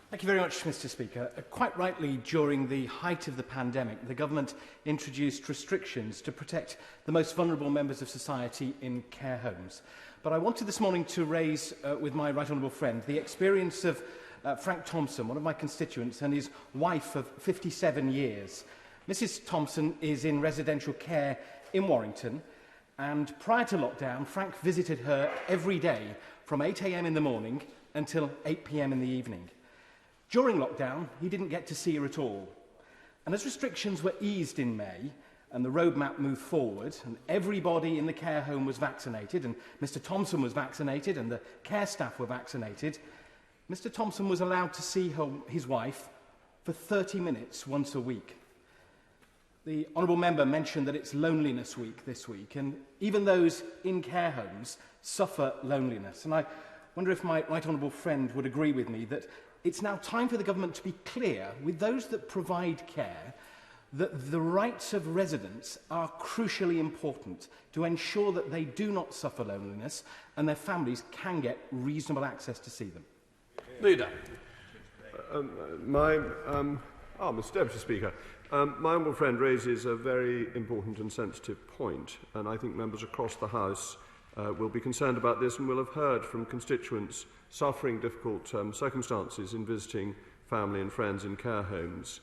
Thank you very much, Mr. Speaker. Quite rightly, during the height of the pandemic, the government introduced restrictions to protect the most vulnerable members of society in care homes. But I wanted this morning to raise with my right honourable friend the experience of Frank Thompson, one of my constituents, and his wife of 57 years. Mrs. Thompson is in residential care in Warrington, and prior to lockdown, Frank visited her every day from 8 a.m. in the morning until 8 p.m. in the evening. During lockdown, he didn't get to see her at all. And as restrictions were eased in May and the roadmap moved forward and everybody in the care home was vaccinated and Mr. Thompson was vaccinated and the care staff were vaccinated, Mr. Thompson was allowed to see his wife for 30 minutes once a week. The honourable member mentioned that it's Loneliness Week this week, and even those in care homes suffer loneliness. And I wonder if my right honourable friend would agree with me that it's now time for the government to be clear with those that provide care that the rights of residents are crucially important to ensure that they do not suffer loneliness and their families can get reasonable access to see them. Leader. Mr. Deputy Speaker, my honourable friend raises a very important and sensitive point, and I think members across the House will be concerned about this and will have heard from constituents suffering difficult circumstances in visiting family and friends in care homes.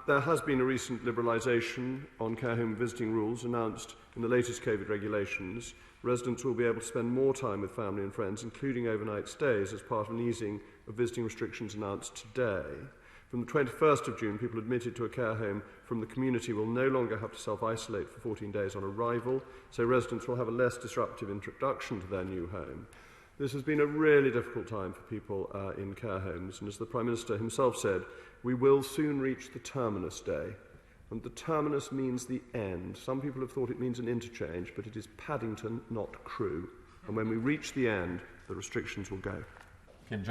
There has been a recent liberalisation on care home visiting rules announced in the latest COVID regulations. Residents will be able to spend more time with family and friends, including overnight stays, as part of an easing of visiting restrictions announced today. From the 21st of June, people admitted to a care home from the community will no longer have to self-isolate for 14 days on arrival, so residents will have a less disruptive introduction to their new home. This has been a really difficult time for people in care homes, and as the Prime Minister himself said, we will soon reach the terminus day. And the terminus means the end. Some people have thought it means an interchange, but it is Paddington, not Crewe. And when we reach the end, the restrictions will go.